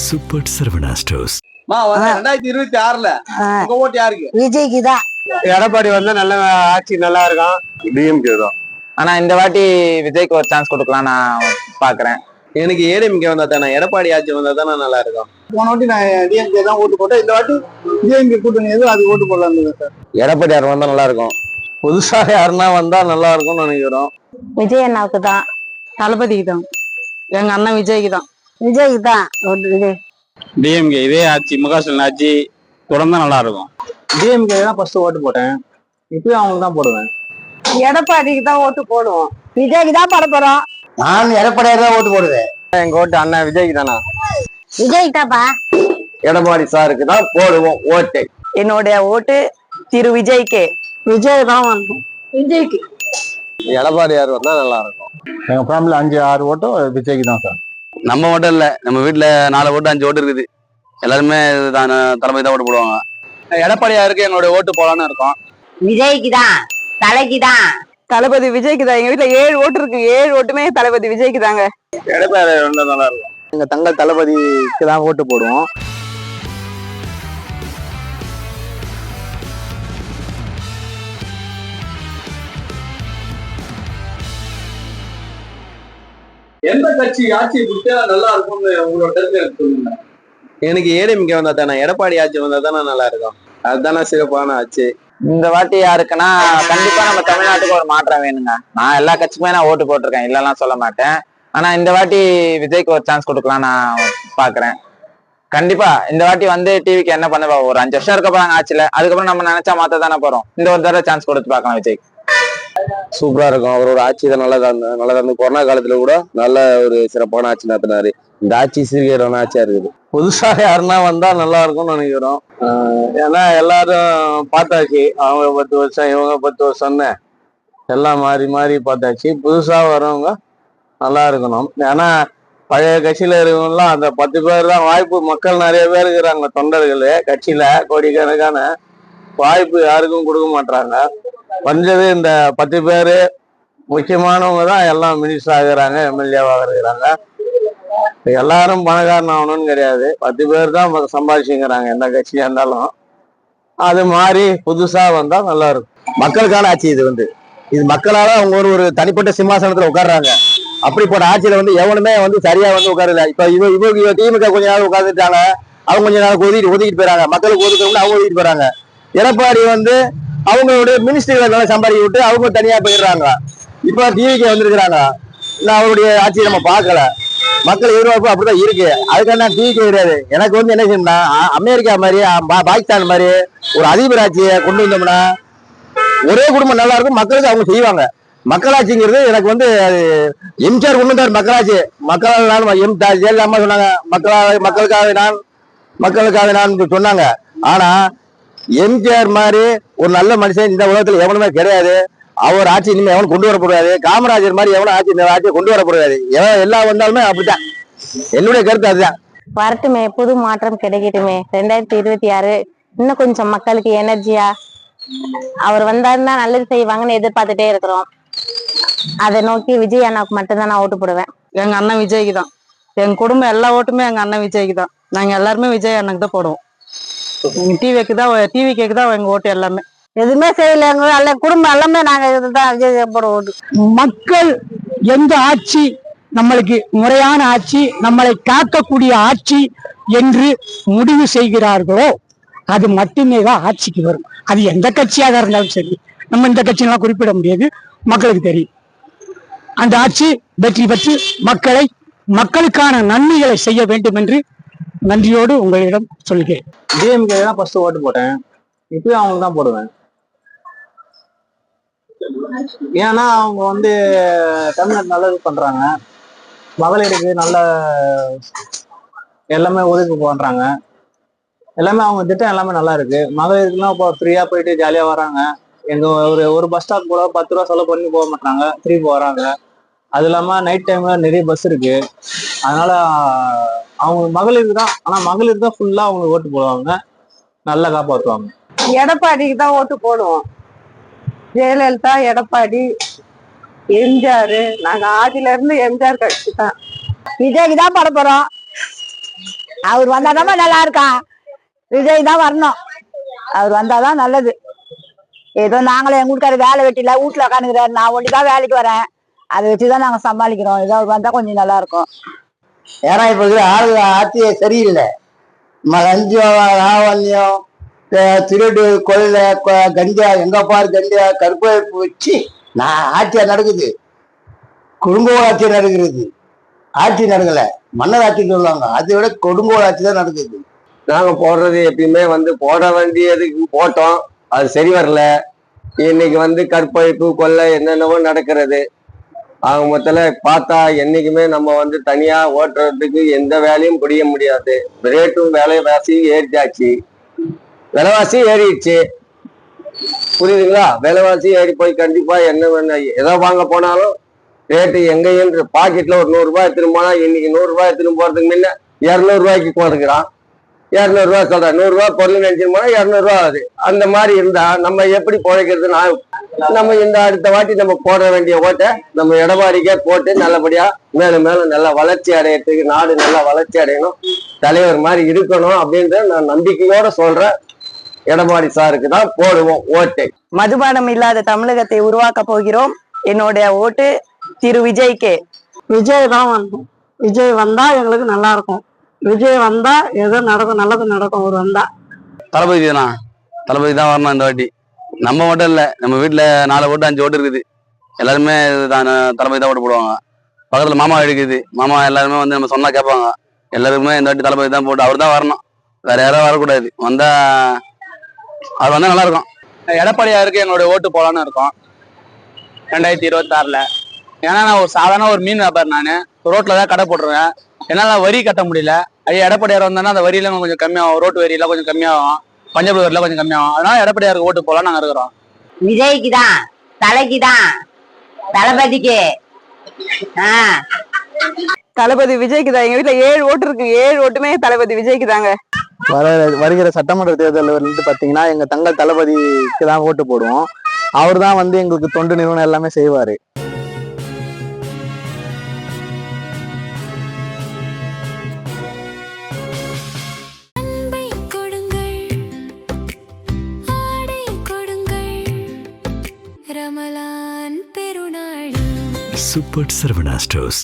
Super Saravana stores. 2026ல உங்க ஓட்டு யாருக்கு? விஜய்க்கு தான். எடப்பாடி வந்தா நல்ல ஆட்சி நல்லா இருக்கும். டிஎம்கே தான். ஆனா இந்த வாட்டி விஜய்க்கு ஒரு சான்ஸ் கொடுக்கலாம் நான் பாக்குறேன். எனக்கு ஏடிஎம்கே வந்தா தானே, எடப்பாடி ஆட்சி வந்தா தானே நல்லா இருக்கும். போன வாட்டி நான் டிஎம்கே தான் ஓட்டு போட்டேன். இந்த வாட்டி டிஎம்கே கூட்டணி எது அது ஓட்டு போடலாம் சார். எடப்பாடி யார் வந்தா நல்லா இருக்கும்? புதுசா யாருன்னா வந்தா நல்லா இருக்கும்னு நினைக்கிறோம். விஜய் அண்ணாவுக்கு தான். தளபதிக்கு தான். எங்க அண்ணன் விஜய்க்கு தான். விஜய்க்கு தான் ஓட்டு. விஜய் டிஎம்கே இதே ஆட்சி முகாஸ்டாலின் ஆட்சி தொடர்ந்தா நல்லா இருக்கும். டிஎம்கே தான் ஃபர்ஸ்ட் ஓட்டு போட்டேன். இப்பயும் அவங்களுக்கு தான் போடுவேன். எடப்பாடிக்கு தான் ஓட்டு போடுவோம். விஜய்க்கு தான் போட போறோம். நான் எடப்பாடியார் தான் ஓட்டு போடுவேன். எங்க ஓட்டு அண்ணன் விஜய்க்கு தானா? விஜய்க்கு தான்ப்பா. எடப்பாடி சாருக்கு தான் போடுவோம் ஓட்டு. என்னுடைய ஓட்டு திரு விஜய்க்கு. விஜய் தான் வரணும். விஜய்க்கு. எடப்பாடி யார் வந்தா நல்லா இருக்கும். எங்க ஃபேமிலி 5-6 ஓட்டும் விஜய்க்கு தான் சார். நம்ம ஓட்டம் இல்ல, நம்ம வீட்டுல 4 ஓட்டு 5 ஓட்டு இருக்குது. எல்லாருமே தளபதி தான் ஓட்டு போடுவாங்க. எடப்பாடியாருக்கு எங்களுடைய ஓட்டு போலான்னு இருக்கோம். விஜய்க்கு தான். தலைக்கு தான். தளபதி விஜய்க்கு தான். எங்க வீட்டுல 7 ஓட்டு இருக்கு. 7 ஓட்டுமே தளபதி விஜய்க்கு தாங்க. எடப்பாடி வந்தா நல்லா இருக்கும். எங்க தங்கள் தளபதிக்கு தான் ஓட்டு போடுவோம். எந்த கட்சி ஆட்சி பிடிச்சா நல்லா இருக்கும்னு உங்களோட கருத்து எனக்கு சொல்லுங்க. எனக்கு ஏடிஎம்கே வந்தா தானே, எடப்பாடி ஆட்சி வந்தா தானே நல்லா இருக்கும். அதுதானே சிறப்பான ஆட்சி. இந்த வாட்டி யாருக்குன்னா கண்டிப்பா நம்ம தமிழ்நாட்டுக்கு ஒரு மாற்றம் வேணுங்க. நான் எல்லா கட்சிக்குமே நான் ஓட்டு போட்டிருக்கேன், இல்லைலாம் சொல்ல மாட்டேன். ஆனா இந்த வாட்டி விஜய்க்கு ஒரு சான்ஸ் கொடுக்கலாம் நான் பாக்குறேன். கண்டிப்பா இந்த வாட்டி வந்து டிவிக்கு என்ன பண்ண ஒரு 5 வருஷம் இருக்க போறாங்க ஆட்சியில. அதுக்கப்புறம் நம்ம நினைச்சா மாத்த தானே போறோம். இந்த ஒரு தடவை சான்ஸ் கொடுத்து பார்க்கலாம் விஜய்க்கு. சூப்பரா இருக்கும். அவரோட ஆட்சி தான் நல்லதா இருந்து கொரோனா காலத்துல கூட நல்ல ஒரு சிறப்பான ஆட்சி நடத்தினாரு. இந்த ஆட்சி சீர்கேடான ஆட்சியா இருக்குது. புதுசா யாருன்னா வந்தா நல்லா இருக்கும்னு நினைக்கிறோம். ஏன்னா எல்லாரும் பார்த்தாச்சு. அவங்க 10 வருஷம், இவங்க 10 வருஷம்னு எல்லாம் மாறி மாறி பார்த்தாச்சு. புதுசா வரவங்க நல்லா இருக்கணும். ஏன்னா பழைய கட்சியில இருக்கவங்கலாம் அந்த 10 பேர் தான் வாய்ப்பு. மக்கள் நிறைய பேர் இருக்கிறாங்க, தொண்டர்கள் கட்சியில கோடிக்கணக்கான வாய்ப்பு யாருக்கும் கொடுக்க மாட்டாங்க. வந்தது இந்த 10 பேரு முக்கியமானவங்க தான் எல்லாம் மினிஸ்டர் ஆகுறாங்க, எம்எல்ஏவாக இருக்கிறாங்க. எல்லாரும் பணக்காரன் ஆகணும்னு கிடையாது. 10 பேர் தான் சம்பாதிச்சுங்கிறாங்க எந்த கட்சியா இருந்தாலும். அது மாதிரி புதுசா வந்தா நல்லா இருக்கும். மக்களுக்கான ஆட்சி இது மக்களால அவங்க ஒரு தனிப்பட்ட சிம்மாசனத்துல உட்கார்றாங்க. அப்படிப்பட்ட ஆட்சியில எவனுமே சரியா உட்காரல. இப்ப இவங்க திமுக கொஞ்ச நாள் உட்கார்ந்துட்டாங்க, அவங்க கொஞ்ச நாள் ஒதுக்கிட்டு போயிறாங்க. மக்களுக்கு ஒதுக்கணும்னு அவங்க ஒதுக்கிட்டு போறாங்க. எடப்பாடி அவங்களுடைய மினிஸ்டர்களை சம்பாதிக்க விட்டு அவங்க தனியா போயிடுறாங்க. இப்ப டிவிக்கு வந்திருக்கிறாங்க. அவருடைய ஆட்சியை நம்ம பார்க்கல. மக்கள் எதிர்பார்ப்பு அப்படிதான் இருக்கு. அதுக்கான டிவிக்கு கிடையாது. எனக்கு என்ன செய்யணும்னா, அமெரிக்கா மாதிரி பாகிஸ்தான் மாதிரி ஒரு அதிபர் ஆட்சியை கொண்டு வந்தோம்னா ஒரே குடும்பம் நல்லா இருக்கும். மக்களுக்கு அவங்க செய்வாங்க. மக்களாட்சிங்கிறது எனக்கு அது எம்ஜிஆர் கொண்டு வந்தார் மக்களாட்சி. மக்களால் நான் ஜெயலலிதா சொன்னாங்க மக்களுக்காக நான் சொன்னாங்க. ஆனா எம்ஜிஆர் மாதிரி ஒரு நல்ல மனுஷன் இந்த உலகத்துல எவனுமே கிடையாது. அவர் ஆட்சி இனிமே எவனும் கொண்டு வரக்கூடாது. காமராஜர் மாதிரி எவனும் ஆட்சி இந்த ஆட்சியை கொண்டு வரக்கூடாது. எல்லாம் வந்தாலுமே அப்படித்தான். என்னுடைய கருத்து அதுதான். வரட்டுமே, புது மாற்றம் கிடைக்கட்டுமே. 2026 இன்னும் கொஞ்சம் மக்களுக்கு எனர்ஜியா அவர் வந்தாருன்னா நல்லது செய்வாங்கன்னு எதிர்பார்த்துட்டே இருக்கிறோம். அதை நோக்கி விஜய் அண்ணாவுக்கு மட்டும்தான் நான் ஓட்டு போடுவேன். எங்க அண்ணன் விஜய்க்கு தான். எங்க குடும்பம் எல்லா ஓட்டுமே எங்க அண்ணன் விஜய்க்கு தான். நாங்க எல்லாருமே விஜய் அண்ணனுக்கு தான் போடுவோம். டிவி கேக்கு தான் எங்க ஓட்டு. எல்லாமே எதுவுமே செய்யல. எங்க குடும்பம் எல்லாமே நாங்க இதுதான் விஜய் போடுவோம் ஓட்டு. மக்கள் எந்த ஆட்சி நம்மளுக்கு முறையான ஆட்சி, நம்மளை காக்கக்கூடிய ஆட்சி என்று முடிவு செய்கிறார்களோ அது மட்டுமே தான் ஆட்சிக்கு வரும். அது எந்த கட்சியாக இருந்தாலும் சரி. நம்ம இந்த கட்சியெல்லாம் குறிப்பிட முடியாது, மக்களுக்கு தெரியும். அந்த ஆட்சி வெற்றி பெற்று மக்களுக்கான நன்மைகளை செய்ய வேண்டும் என்று நன்றியோடு உங்களிடம் சொல்கிறேன். டிஎம்கே தான் ஃபர்ஸ்ட் ஓட்டு போட்டேன். இப்பயும் அவங்களுக்கு தான் போடுவேன். ஏன்னா அவங்க தமிழ்நாடு நல்லது பண்றாங்க. மகளிருக்கு நல்ல எல்லாமே ஒதுக்கு பண்றாங்க. எல்லாமே அவங்க திட்டம் எல்லாமே நல்லா இருக்கு. மகளிருக்குலாம் இப்போ ஃப்ரீயா போயிட்டு ஜாலியா வராங்க. எங்க ஒரு பஸ் ஸ்டாப் கூட 10 ரூபா செலவு பண்ணி போக மாட்டாங்க, ஃப்ரீ போறாங்க. அது இல்லாம நைட் டைம்ல நிறைய பஸ் இருக்கு. அதனால அவங்க மகளிருக்கு தான். ஆனா மகளிருக்கு தான் ஃபுல்லா அவங்க ஓட்டு போடுவாங்க, நல்லா காப்பாற்றுவாங்க. எடப்பாடிக்கு தான் ஓட்டு போடுவோம். ஜெயலலிதா, எடப்பாடி, எம்ஜிஆர். நாங்க ஆதில இருந்து எம்ஜிஆர் கட்சி தான். விஜய்க்கு தான் போட போறோம். அவர் வந்தாதான் நல்லா இருக்கான். விஜய் தான் வரணும். அவர் வந்தாதான் நல்லது. ஏதோ நாங்களும் எங்க வீட்டுக்கார வேலை வெட்டில வீட்டுல உட்காந்துக்கிறாரு, நான் ஒண்டிதான் வேலைக்கு வரேன். அதை வச்சுதான் நாங்க சமாளிக்கிறோம். ஏதோ அவர் வந்தா கொஞ்சம் நல்லா இருக்கும். ஏன்னா இப்ப இருக்கிற ஆட்சியே சரியில்லை. லஞ்சம், லாவண்யம், திருடு, கொள்ளை, கஞ்சா, எங்க பாரு கஞ்சா, கருப்பைப்பு வச்சு ஆட்சியா நடக்குது. கொடுங்கோல் ஆட்சி நடக்கிறது. ஆட்சி நடக்கல, மன்னர் ஆட்சி சொல்லுவாங்க. அதை விட கொடுங்கோல் ஆட்சி தான் நடக்குது. நாங்க போடுறது எப்பயுமே போட வேண்டியதுக்கு போட்டோம், அது சரி வரல. இன்னைக்கு கற்பழிப்பு, கொள்ளை என்னென்னவோ நடக்கிறது. ஆக மொத்தல பார்த்தா என்னைக்குமே நம்ம தனியா ஓட்டுறதுக்கு எந்த வேலையும் புரிய முடியாது. ரேட்டும் விலைவாசியும் ஏறிச்சாச்சு, விலைவாசி ஏறிடுச்சு. புரியுதுங்களா? விலைவாசி ஏறி போய் கண்டிப்பா என்ன எதை வாங்க போனாலும் ரேட்டு எங்கேயும் பாக்கெட்ல ஒரு 100 ரூபாய் எடுத்துன்னு போனா இன்னைக்கு 100 ரூபாய் எடுத்துன்னு போறதுக்கு முன்ன 200 ரூபாய்க்கு கொடுக்குறான். 200 ரூபாய் சொல்றேன், 100 ரூபாய் பொருள் நினைச்சுன்னு போனா 200 ரூபாய் ஆகுது. அந்த மாதிரி இருந்தா நம்ம எப்படி பிழைக்கிறது? நம்ம இந்த அடுத்த வாட்டி நம்ம போட வேண்டிய ஓட்டை நம்ம எடப்பாடிக்கே போட்டு நல்லபடியா மேலும் மேலும் நல்லா வளர்ச்சி அடையறதுக்கு, நாடு நல்லா வளர்ச்சி அடையணும், தலைவர் மாதிரி இருக்கணும் அப்படின்ற நான் நம்பிக்கையோட சொல்றேன். எடப்பாடி சாருக்கு தான் போடுவோம் ஓட்டை. மதுபானம் இல்லாத தமிழகத்தை உருவாக்க போகிறோம். என்னுடைய ஓட்டு திரு விஜய்க்கு. விஜய் தான் வரணும். விஜய் வந்தா எங்களுக்கு நல்லா இருக்கும். விஜய் வந்தா ஏதோ நடக்கும், நல்லது நடக்கும். அவர் வந்தா தளபதி தானா? தளபதி தான் வரணும் இந்த வாட்டி. நம்ம மட்டும் இல்லை, நம்ம வீட்டில் 4 ஓட்டு 5 ஓட்டு இருக்குது. எல்லாருமே தளபதி தான் ஓட்டு போடுவாங்க. பக்கத்தில் மாமா இருக்குது, மாமா எல்லாருமே நம்ம சொன்னா கேட்பாங்க. எல்லாருக்குமே இந்த வாட்டி தளபதி தான் போட்டு அவர் தான் வரணும், வேற யாரும் வரக்கூடாது. வந்தா அவர் வந்தா நல்லா இருக்கும். எடப்பாடியாருக்கு என்னோட ஓட்டு போலான்னு இருக்கோம் 2026ல. ஏன்னா நான் ஒரு சாதாரண ஒரு மீன் வியாபாரி. நான் ரோட்ல தான் கடை போட்டுருவேன். என்னால வரி கட்ட முடியல. ஐயா எடப்பாடியார் வந்தோன்னா அந்த வரியெல்லாம் கொஞ்சம் கம்மியாகும், ரோட்டு வரியெல்லாம் கொஞ்சம் கம்மியாகும், பஞ்சாப் வரியெல்லாம் கொஞ்சம் கம்மியாகும். அதனால எடப்பாடியாருக்கு ஓட்டு போலாம் நாங்க இருக்கிறோம். விஜய்க்கு தான், தலைக்கு தான், தளபதிக்கு. தளபதி விஜய்க்கு தான். எங்க வீட்டுல 7 ஓட்டு இருக்கு. 7 ஓட்டுமே தளபதி விஜய்க்கு தாங்க. வருகிற சட்டமன்ற தேர்தலில் பாத்தீங்கன்னா எங்க தங்கள் தளபதிக்கு தான் ஓட்டு போடுவோம். அவர் தான் எங்களுக்கு தொண்டு நிறுவனம் எல்லாமே செய்வாரு. Super Sarvana Stores.